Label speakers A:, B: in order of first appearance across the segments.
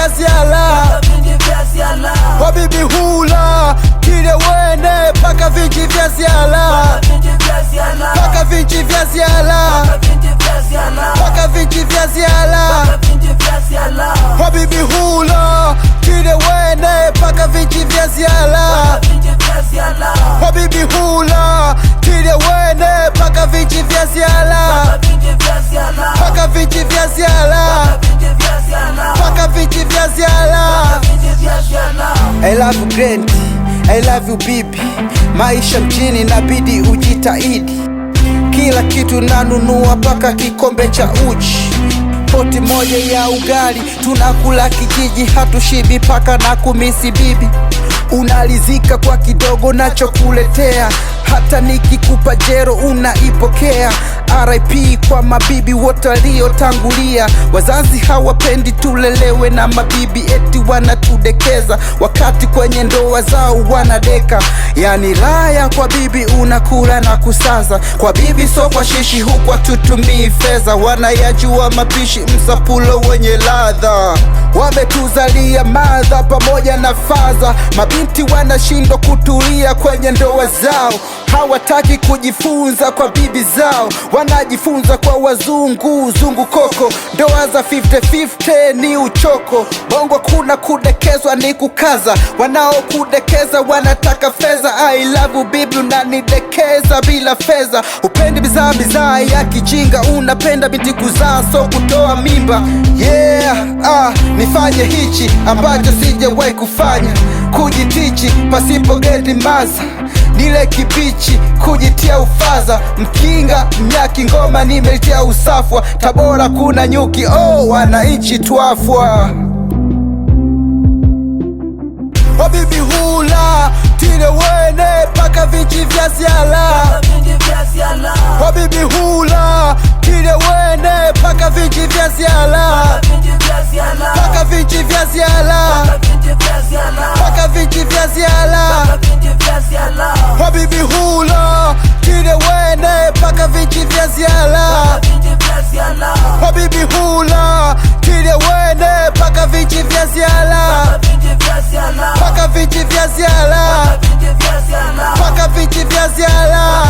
A: vya ziala, wabibi hula kile wene paka vinji vya ziala, paka vinji vya ziala, paka vinji vya ziala, wabibi hula kile wene paka vinji vya ziala, wabibi hula kile wene paka vinji vya ziala, paka vinji vya ziala, paka vinji vya ziala. I love you Grant, I love you bibi. Maisha mjini nabidi ujitahidi, kila kitu nanunua paka kikombe cha uji. Poti moja ya ugali tunakula kijiji, hatushibi paka na kumisi bibi. Unalizika kwa kidogo nachokuletea, hata nikikupa jero unaipokea. RIP kwa mabibi wote waliotangulia. Wazazi hawapendi tulelewe na mabibi, eti wanatudekeza wakati kwenye ndoa zao wanadeka. Yani raya kwa bibi unakula na kusaza, kwa bibi so kwa shishi huku tutumii fedha. Wanayajua mapishi msapulo wenye ladha, wametuzalia madha pamoja na faza. Mabinti wanashindwa kutulia kwenye ndoa zao, hawataki kujifunza kwa bibi zao, wanajifunza kwa wazungu, zungu koko. Ndoa za 50-50 ni uchoko, bongo kuna kudekezwa ni kukaza. Wanaokudekeza wanataka fedha. I love you bibi, unanidekeza bila fedha. Upendi bizaa ya kijinga, unapenda binti kuzaa so kutoa mimba. Yeah, nifanye hichi ambacho sijawahi kufanya, kujitichi pasipo geti maza, nile kibichi kujitia ufaza. Mkinga mnyaki ngoma nimelitia usafwa, Tabora kuna nyuki wananchi twafwa. Wabibi hula tile wene paka vinji vya ziala, wabibi hula tile wene paka vinji vya ziala, paka vinji vya ziala, paka vinji vya ziala, wabibi hula tile wene paka vinji vya ziala, wabibi hula tile wene paka vinji vya ziala, paka vinji vya ziala, paka vinji vya ziala.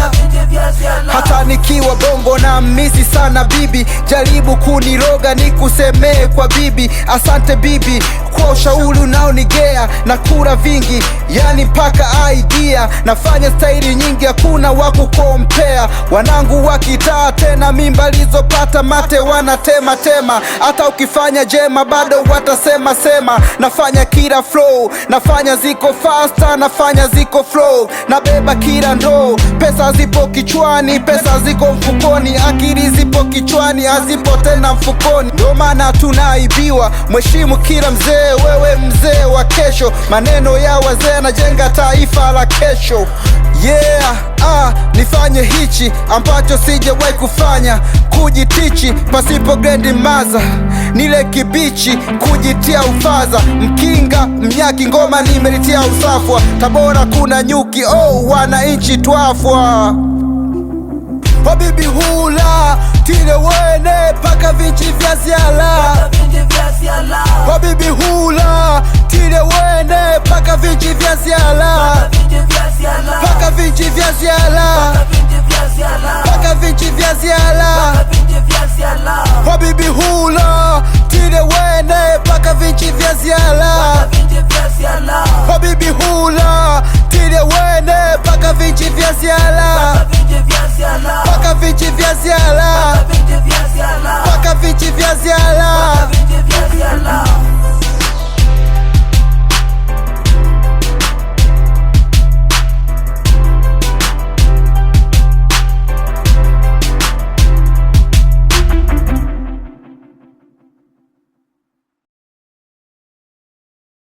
A: Hata nikiwa bongo na misi sana bibi, jaribu kuniroga nikusemee kwa bibi. Asante bibi kwa ushauri unaonigea, na kura vingi yani mpaka idea. Nafanya staili nyingi hakuna wakukompea, wanangu wakitaa tena mimba lizopata mate wanatema tema. Hata ukifanya jema bado watasema sema. Nafanya kila flow, nafanya ziko faster, nafanya ziko flow, nabeba kila ndoo. Pesa zipo kichwani, pesa ziko mfukoni, akili zipo kichwani, hazipo tena mfukoni. Ndio maana tunaibiwa, mheshimu kila mzee, wewe mzee wa kesho. Maneno ya wazee najenga taifa la kesho. Yeah, nifanye hichi ambacho sijawahi kufanya, kujitichi pasipo gendi maza, nile kibichi kujitia ufaza. Mkinga mnyaki ngoma nimelitia usafwa, Tabora kuna nyuki wananchi twafwa. Wabibi hula tile wene paka vinji vya ziala, wabibi hula tile wene paka vinji vya ziala, paka vinji vya ziala, paka vinji vya ziala, wabibi hula tile wene paka vinji vya ziala, wabibi hula tile wene paka vinji vya ziala, paka vinji vya ziala, paka vinji vya ziala.